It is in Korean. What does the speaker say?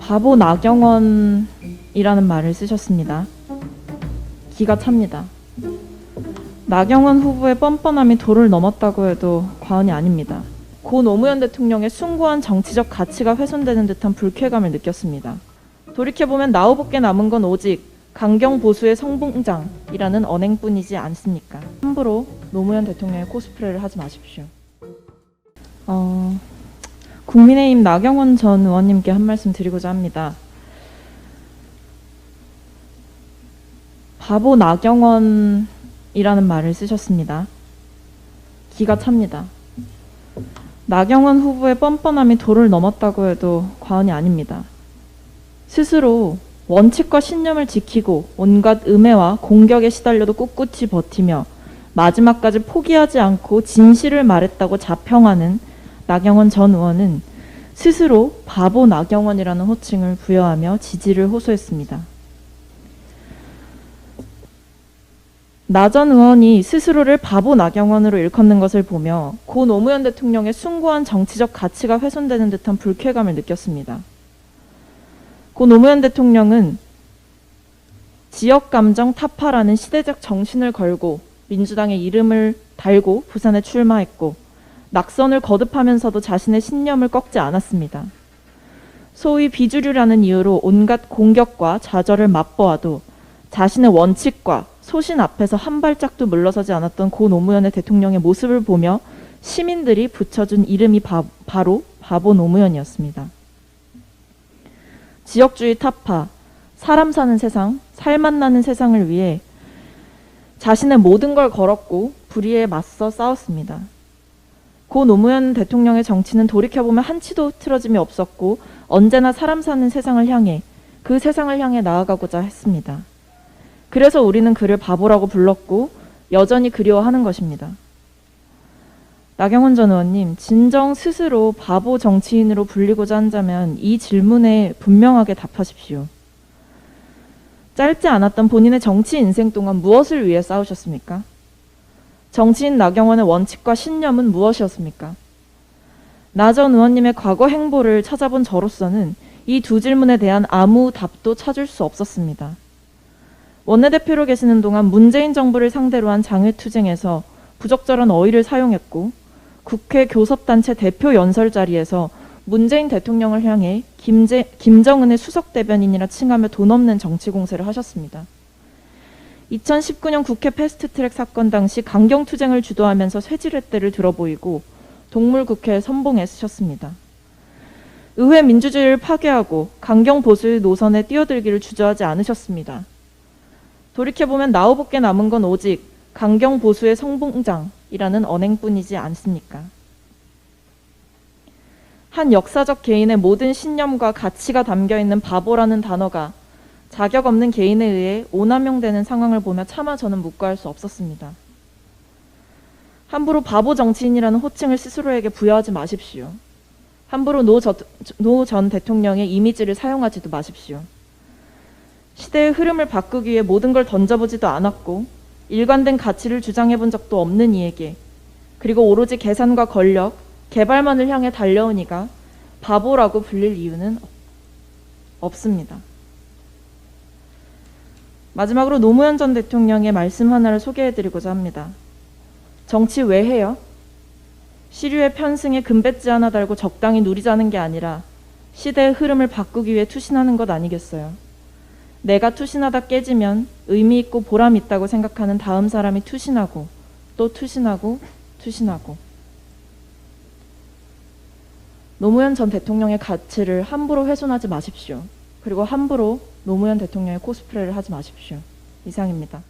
바보 나경원이라는 말을 쓰셨습니다. 기가 찹니다. 나경원 후보의 뻔뻔함이 도를 넘었다고 해도 과언이 아닙니다. 고 노무현 대통령의 숭고한 정치적 가치가 훼손되는 듯한 불쾌감을 느꼈습니다. 돌이켜보면 나후보께 남은 건 오직 강경 보수의 성봉장이라는 언행뿐이지 않습니까? 함부로 노무현 대통령의 코스프레를 하지 마십시오. 국민의힘 나경원 전 의원님께 한 말씀 드리고자 합니다. 바보 나경원이라는 말을 쓰셨습니다. 기가 찹니다. 나경원 후보의 뻔뻔함이 도를 넘었다고 해도 과언이 아닙니다. 스스로 원칙과 신념을 지키고 온갖 음해와 공격에 시달려도 꿋꿋이 버티며 마지막까지 포기하지 않고 진실을 말했다고 자평하는 나경원 전 의원은 스스로 바보 나경원이라는 호칭을 부여하며 지지를 호소했습니다. 나 전 의원이 스스로를 바보 나경원으로 일컫는 것을 보며 고 노무현 대통령의 숭고한 정치적 가치가 훼손되는 듯한 불쾌감을 느꼈습니다. 고 노무현 대통령은 지역감정 타파라는 시대적 정신을 걸고 민주당의 이름을 달고 부산에 출마했고 낙선을 거듭하면서도 자신의 신념을 꺾지 않았습니다. 소위 비주류라는 이유로 온갖 공격과 좌절을 맛보아도 자신의 원칙과 소신 앞에서 한 발짝도 물러서지 않았던 고 노무현의 대통령의 모습을 보며 시민들이 붙여준 이름이 바로 바보 노무현이었습니다. 지역주의 타파, 사람 사는 세상, 살맛 나는 세상을 위해 자신의 모든 걸 걸었고 불의에 맞서 싸웠습니다. 고 노무현 대통령의 정치는 돌이켜보면 한치도 틀어짐이 없었고 언제나 사람 사는 세상을 향해 그 세상을 향해 나아가고자 했습니다. 그래서 우리는 그를 바보라고 불렀고 여전히 그리워하는 것입니다. 나경원 전 의원님, 진정 스스로 바보 정치인으로 불리고자 한다면 이 질문에 분명하게 답하십시오. 짧지 않았던 본인의 정치 인생 동안 무엇을 위해 싸우셨습니까? 정치인 나경원의 원칙과 신념은 무엇이었습니까? 나 전 의원님의 과거 행보를 찾아본 저로서는 이 두 질문에 대한 아무 답도 찾을 수 없었습니다. 원내대표로 계시는 동안 문재인 정부를 상대로 한 장외투쟁에서 부적절한 어휘를 사용했고 국회 교섭단체 대표 연설 자리에서 문재인 대통령을 향해 김정은의 수석대변인이라 칭하며 돈 없는 정치 공세를 하셨습니다. 2019년 국회 패스트트랙 사건 당시 강경투쟁을 주도하면서 쇠지렛대를 들어보이고 동물국회에 선봉했으셨습니다. 의회 민주주의를 파괴하고 강경보수의 노선에 뛰어들기를 주저하지 않으셨습니다. 돌이켜보면 나후보께 남은 건 오직 강경보수의 성봉장이라는 언행뿐이지 않습니까? 한 역사적 개인의 모든 신념과 가치가 담겨있는 바보라는 단어가 자격 없는 개인에 의해 오남용되는 상황을 보며 차마 저는 묵과할 수 없었습니다. 함부로 바보 정치인이라는 호칭을 스스로에게 부여하지 마십시오. 함부로 노 전 대통령의 이미지를 사용하지도 마십시오. 시대의 흐름을 바꾸기 위해 모든 걸 던져보지도 않았고 일관된 가치를 주장해본 적도 없는 이에게 그리고 오로지 계산과 권력, 개발만을 향해 달려온 이가 바보라고 불릴 이유는 없습니다. 마지막으로 노무현 전 대통령의 말씀 하나를 소개해드리고자 합니다. 정치 왜 해요? 시류의 편승에 금배지 하나 달고 적당히 누리자는 게 아니라 시대의 흐름을 바꾸기 위해 투신하는 것 아니겠어요? 내가 투신하다 깨지면 의미 있고 보람 있다고 생각하는 다음 사람이 투신하고 또 투신하고 투신하고 노무현 전 대통령의 가치를 함부로 훼손하지 마십시오. 그리고 함부로 노무현 대통령의 코스프레를 하지 마십시오. 이상입니다.